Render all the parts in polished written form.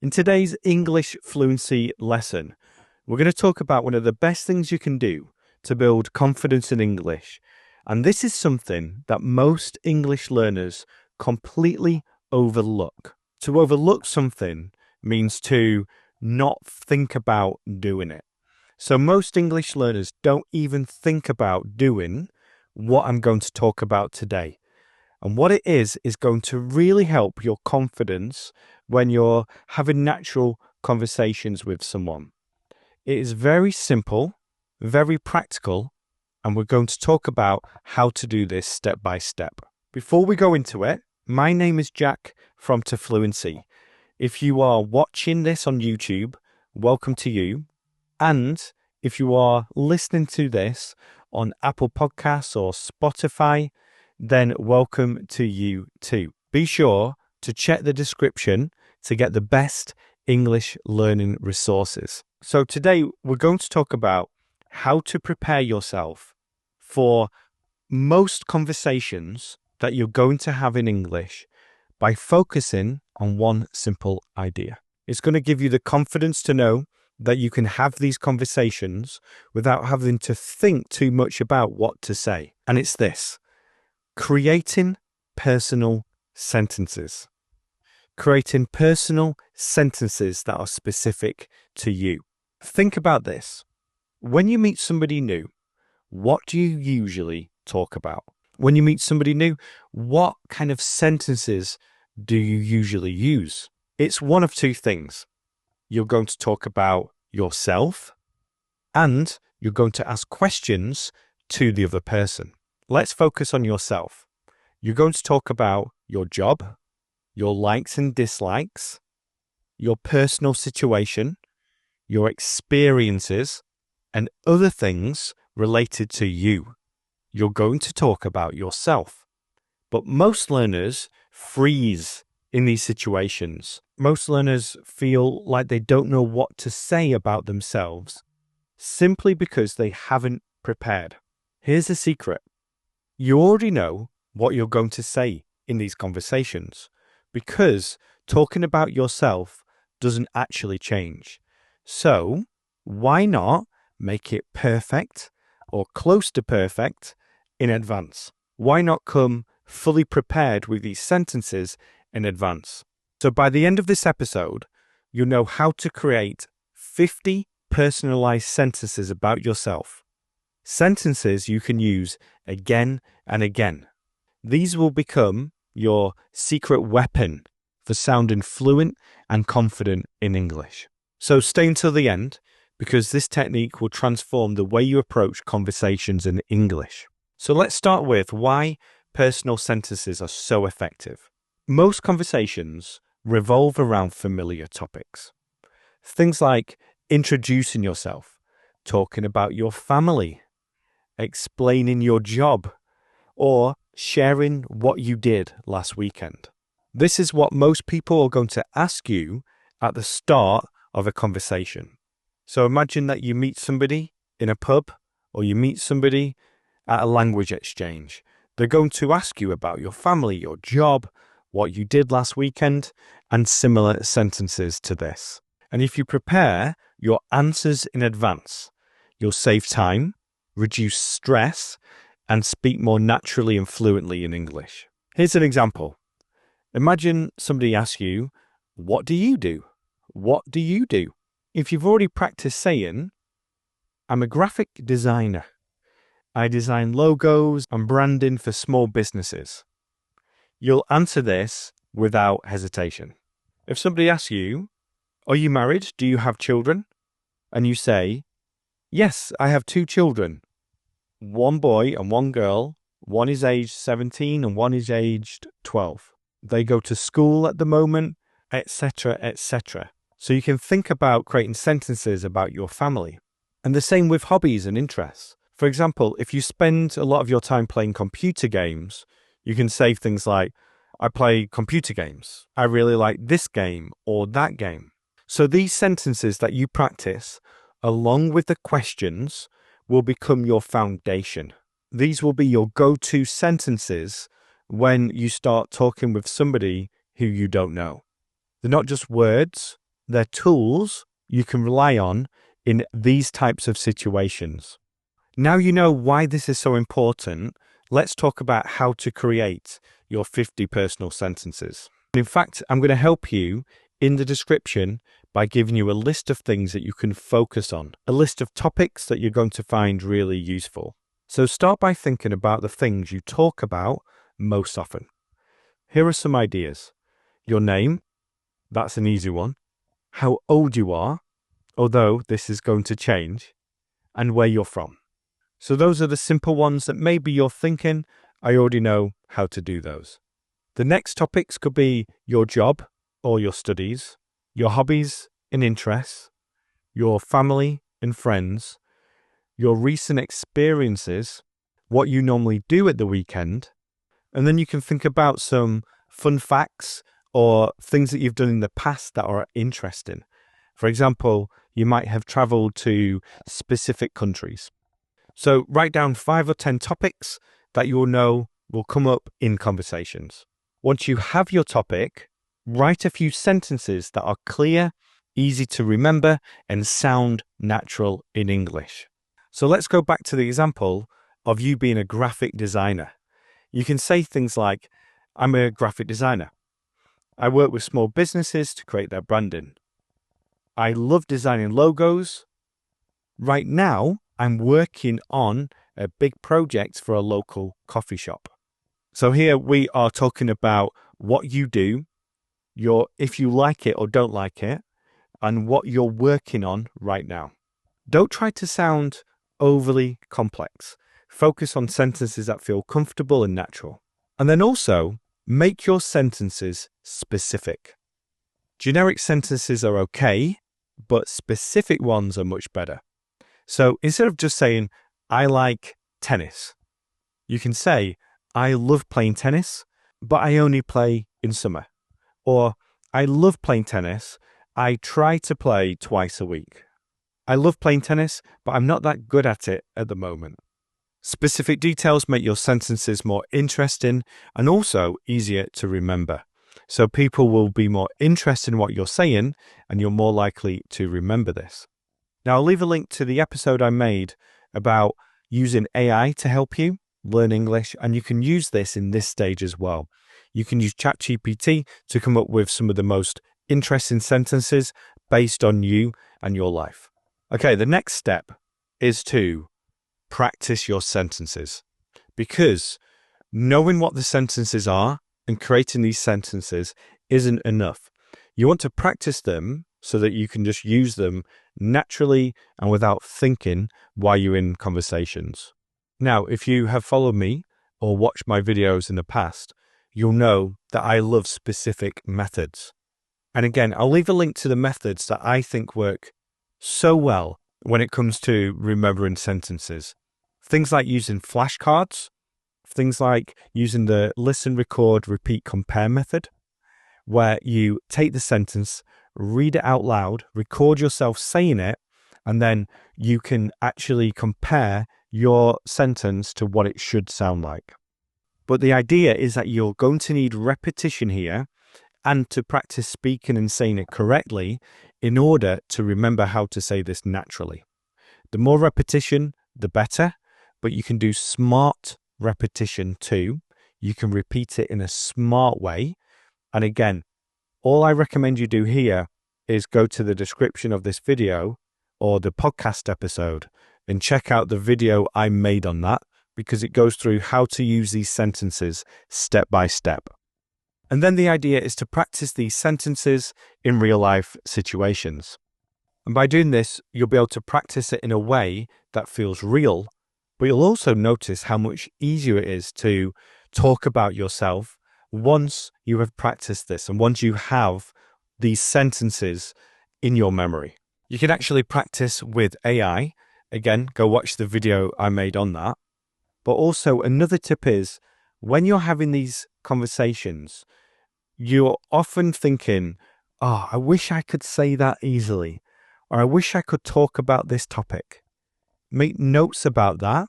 In today's English fluency lesson, we're going to talk about one of the best things you can do to build confidence in English. And this is something that most English learners completely overlook. To overlook something means to not think about doing it. So most English learners don't even think about doing what I'm going to talk about today. And what it is going to really help your confidence when you're having natural conversations with someone. It is very simple, very practical, and we're going to talk about how to do this step by step. Before we go into it, my name is Jack from Fluency. If you are watching this on YouTube, welcome to you. And if you are listening to this on Apple Podcasts or Spotify, then welcome to you too. Be sure to check the description to get the best English learning resources. So today we're going to talk about how to prepare yourself for most conversations that you're going to have in English by focusing on one simple idea. It's going to give you the confidence to know that you can have these conversations without having to think too much about what to say. And it's this: creating personal sentences. Creating personal sentences that are specific to you. Think about this. When you meet somebody new, what do you usually talk about? When you meet somebody new, what kind of sentences do you usually use? It's one of two things. You're going to talk about yourself and you're going to ask questions to the other person. Let's focus on yourself. You're going to talk about your job, your likes and dislikes, your personal situation, your experiences, and other things related to you. You're going to talk about yourself. But most learners freeze in these situations. Most learners feel like they don't know what to say about themselves simply because they haven't prepared. Here's the secret. You already know what you're going to say in these conversations because talking about yourself doesn't actually change. So why not make it perfect or close to perfect in advance? Why not come fully prepared with these sentences in advance? So by the end of this episode, you'll know how to create 50 personalized sentences about yourself. Sentences you can use again and again. These will become your secret weapon for sounding fluent and confident in English. So stay until the end because this technique will transform the way you approach conversations in English. So let's start with why personal sentences are so effective. Most conversations revolve around familiar topics. Things like introducing yourself, talking about your family, explaining your job, or sharing what you did last weekend. This is what most people are going to ask you at the start of a conversation. So imagine that you meet somebody in a pub or you meet somebody at a language exchange. They're going to ask you about your family, your job, what you did last weekend, and similar sentences to this. And if you prepare your answers in advance, you'll save time, reduce stress, and speak more naturally and fluently in English. Here's an example. Imagine somebody asks you, "What do you do?" What do you do? If you've already practiced saying, "I'm a graphic designer. I design logos and branding for small businesses," you'll answer this without hesitation. If somebody asks you, "Are you married? Do you have children?" and you say, "Yes, I have 2 children. One boy and one girl. One is aged 17 and one is aged 12. They go to school at the moment," etc., etc. So you can think about creating sentences about your family. And the same with hobbies and interests. For example, if you spend a lot of your time playing computer games, you can say things like, "I play computer games. I really like this game or that game." So these sentences that you practice, along with the questions, will become your foundation. These will be your go-to sentences when you start talking with somebody who you don't know. They're not just words, They're tools you can rely on in these types of situations. Now you know why this is so important, let's talk about how to create your 50 personal sentences. In fact, I'm going to help you in the description by giving you a list of things that you can focus on, a list of topics that you're going to find really useful. So start by thinking about the things you talk about most often. Here are some ideas. Your name, that's an easy one. How old you are, although this is going to change, and where you're from. So those are the simple ones that maybe you're thinking, I already know how to do those. The next topics could be your job or your studies, your hobbies and interests, your family and friends, your recent experiences, what you normally do at the weekend, and then you can think about some fun facts or things that you've done in the past that are interesting. For example, you might have traveled to specific countries. So write down 5 or 10 topics that you'll know will come up in conversations. Once you have your topic, write a few sentences that are clear, easy to remember, and sound natural in English. So let's go back to the example of you being a graphic designer. You can say things like, I'm a graphic designer. I work with small businesses to create their branding. I love designing logos. Right now, I'm working on a big project for a local coffee shop. So here we are talking about what you do, if you like it or don't like it, and what you're working on right now. Don't try to sound overly complex. Focus on sentences that feel comfortable and natural. And then also, make your sentences specific. Generic sentences are okay, but specific ones are much better. So instead of just saying, I like tennis, you can say, I love playing tennis, but I only play in summer. Or, I love playing tennis, I try to play twice a week. I love playing tennis, but I'm not that good at it at the moment. Specific details make your sentences more interesting and also easier to remember. So people will be more interested in what you're saying and you're more likely to remember this. Now, I'll leave a link to the episode I made about using AI to help you learn English, and you can use this in this stage as well. You can use ChatGPT to come up with some of the most interesting sentences based on you and your life. Okay, the next step is to practice your sentences, because knowing what the sentences are and creating these sentences isn't enough. You want to practice them so that you can just use them naturally and without thinking while you're in conversations. Now, if you have followed me or watched my videos in the past, you'll know that I love specific methods. And again, I'll leave a link to the methods that I think work so well when it comes to remembering sentences. Things like using flashcards, things like using the listen, record, repeat, compare method, where you take the sentence, read it out loud, record yourself saying it, and then you can actually compare your sentence to what it should sound like. But the idea is that you're going to need repetition here and to practice speaking and saying it correctly in order to remember how to say this naturally. The more repetition, the better, but you can do smart repetition too. You can repeat it in a smart way. And again, all I recommend you do here is go to the description of this video or the podcast episode and check out the video I made on that, because it goes through how to use these sentences step by step. And then the idea is to practice these sentences in real life situations. And by doing this, you'll be able to practice it in a way that feels real, but you'll also notice how much easier it is to talk about yourself once you have practiced this and once you have these sentences in your memory. You can actually practice with AI. Again, go watch the video I made on that. But also another tip is when you're having these conversations, you're often thinking, oh, I wish I could say that easily, or I wish I could talk about this topic. Make notes about that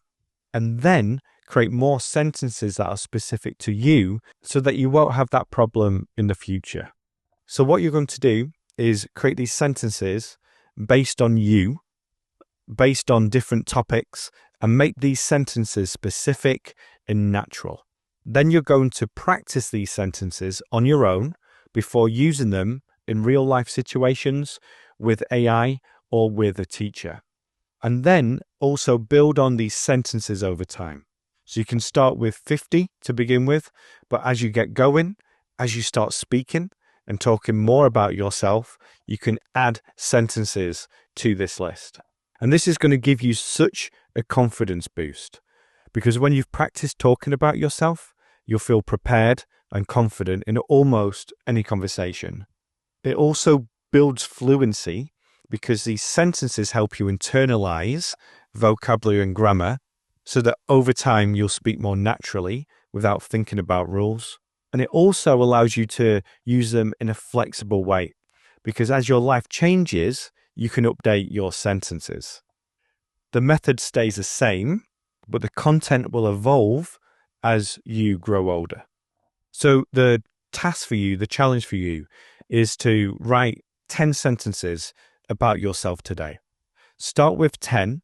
and then create more sentences that are specific to you so that you won't have that problem in the future. So what you're going to do is create these sentences based on you, based on different topics, and make these sentences specific and natural. Then you're going to practice these sentences on your own before using them in real life situations with AI or with a teacher. And then also build on these sentences over time. So you can start with 50 to begin with, but as you get going, as you start speaking and talking more about yourself, you can add sentences to this list. And this is going to give you such a confidence boost, because when you've practiced talking about yourself, you'll feel prepared and confident in almost any conversation. It also builds fluency because these sentences help you internalize vocabulary and grammar so that over time you'll speak more naturally without thinking about rules. And it also allows you to use them in a flexible way because as your life changes, you can update your sentences. The method stays the same, but the content will evolve as you grow older. So the task for you, the challenge for you, is to write 10 sentences about yourself today. Start with 10.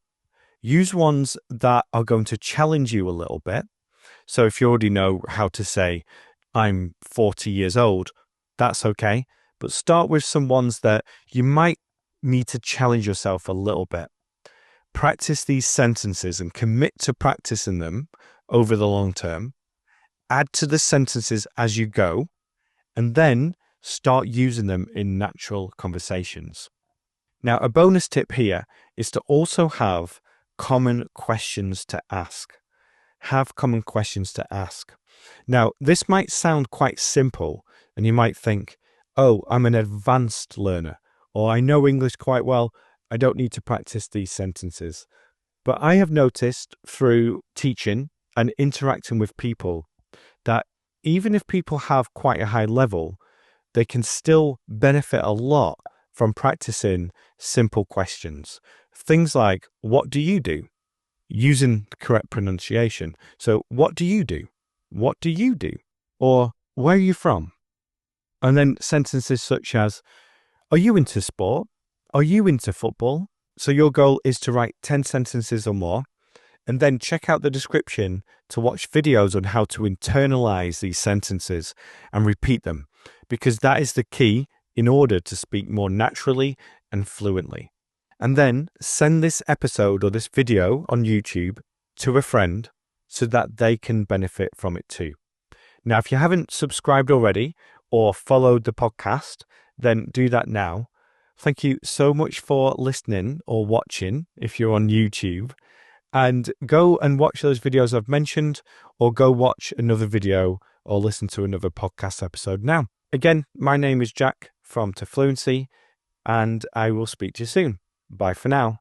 Use ones that are going to challenge you a little bit. So if you already know how to say, I'm 40 years old, that's okay. But start with some ones that you might need to challenge yourself a little bit. Practice these sentences and commit to practicing them over the long term. Add to the sentences as you go, and then start using them in natural conversations. Now, a bonus tip here is to also have common questions to ask. Have common questions to ask. Now, this might sound quite simple, and you might think, oh, I'm an advanced learner, or I know English quite well, I don't need to practice these sentences. But I have noticed through teaching and interacting with people that even if people have quite a high level, they can still benefit a lot from practicing simple questions. Things like, what do you do? Using the correct pronunciation. So, what do you do? What do you do? Or, where are you from? And then sentences such as, are you into sport? Are you into football? So your goal is to write 10 sentences or more, and then check out the description to watch videos on how to internalize these sentences and repeat them, because that is the key in order to speak more naturally and fluently. And then send this episode or this video on YouTube to a friend so that they can benefit from it too. Now, if you haven't subscribed already or followed the podcast, then do that now. Thank you so much for listening or watching if you're on YouTube. And go and watch those videos I've mentioned, or go watch another video or listen to another podcast episode now. Again, my name is Jack from To Fluency, and I will speak to you soon. Bye for now.